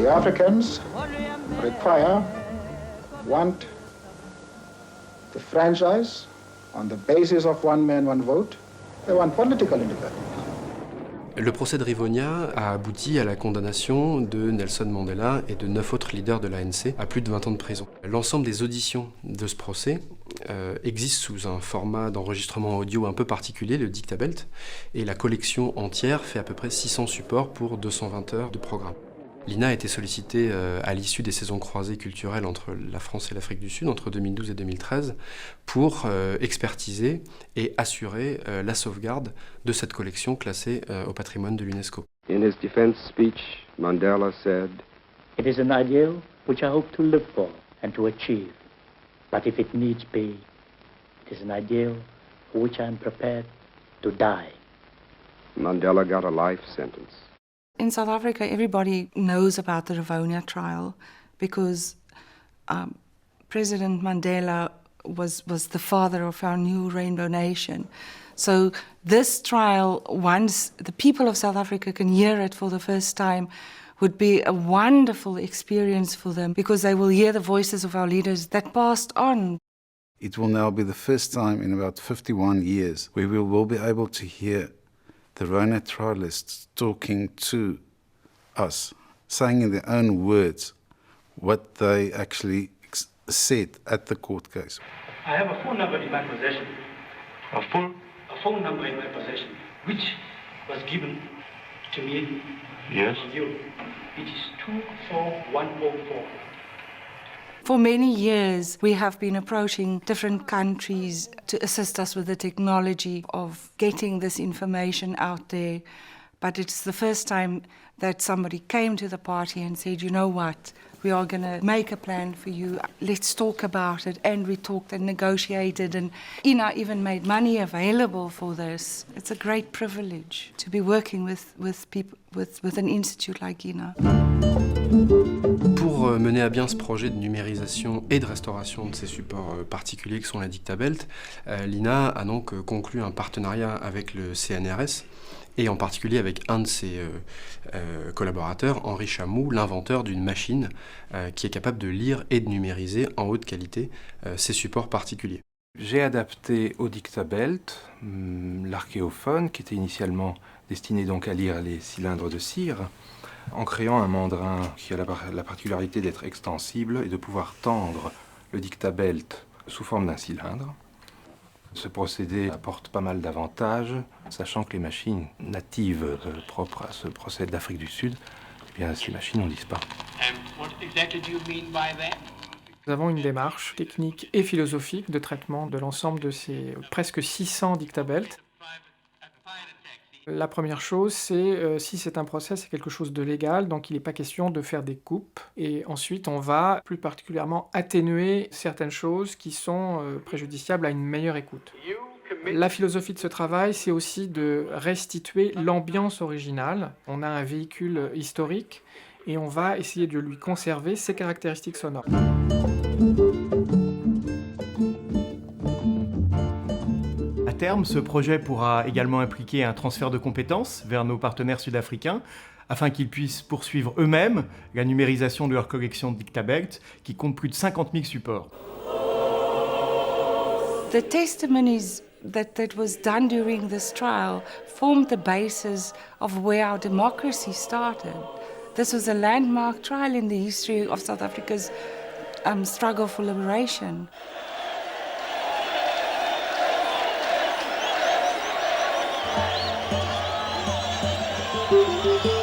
The Africans want the franchise on the basis of one man, one vote. They want political independence. Le procès de Rivonia a abouti à la condamnation de Nelson Mandela et de 9 autres leaders de l'ANC à plus de 20 ans de prison. L'ensemble des auditions de ce procès existe sous un format d'enregistrement audio un peu particulier, le Dictabelt, et la collection entière fait à peu près 600 supports pour 220 heures de programme. L'INA a été sollicitée à l'issue des saisons croisées culturelles entre la France et l'Afrique du Sud, entre 2012 et 2013, pour expertiser et assurer la sauvegarde de cette collection classée au patrimoine de l'UNESCO. In his defense speech, Mandela said, "It is an ideal which I hope to live for and to achieve. But if it needs be, it is an ideal for which I am prepared to die." Mandela got a life sentence. In South Africa, everybody knows about the Rivonia trial because President Mandela was the father of our new Rainbow Nation. So this trial, once the people of South Africa can hear it for the first time, would be a wonderful experience for them because they will hear the voices of our leaders that passed on. It will now be the first time in about 51 years where we will be able to hear the Rona trialists talking to us, saying in their own words what they actually said at the court case. I have a phone number in my possession. A phone number in my possession, which was given to me. Yes. From you. It is 24104. For many years, we have been approaching different countries to assist us with the technology of getting this information out there. But it's the first time that somebody came to the party and said, you know what, we are going to make a plan for you. Let's talk about it. And we talked and negotiated, and INA even made money available for this. It's a great privilege to be working with people, with an institute like INA. Pour mener à bien ce projet de numérisation et de restauration de ces supports particuliers que sont les Dictabelt, l'INA a donc conclu un partenariat avec le CNRS et en particulier avec un de ses collaborateurs, Henri Chamou, l'inventeur d'une machine qui est capable de lire et de numériser en haute qualité ces supports particuliers. J'ai adapté au Dictabelt l'archéophone qui était initialement destiné donc à lire les cylindres de cire, en créant un mandrin qui a la particularité d'être extensible et de pouvoir tendre le Dictabelt sous forme d'un cylindre. Ce procédé apporte pas mal d'avantages, sachant que les machines natives propres à ce procédé d'Afrique du Sud, eh bien, ces machines ont disparu. Nous avons une démarche technique et philosophique de traitement de l'ensemble de ces presque 600 Dictabelt. La première chose, c'est si c'est un procès, c'est quelque chose de légal, donc il n'est pas question de faire des coupes. Et ensuite, on va plus particulièrement atténuer certaines choses qui sont préjudiciables à une meilleure écoute. La philosophie de ce travail, c'est aussi de restituer l'ambiance originale. On a un véhicule historique et on va essayer de lui conserver ses caractéristiques sonores. À terme, ce projet pourra également impliquer un transfert de compétences vers nos partenaires sud-africains afin qu'ils puissent poursuivre eux-mêmes la numérisation de leur collection de Dictabelt qui compte plus de 50 000 supports. The testimonies that was done during this trial formed the basis of where our democracy started. This was a landmark trial in the history of South Africa's struggle for liberation. Thank you.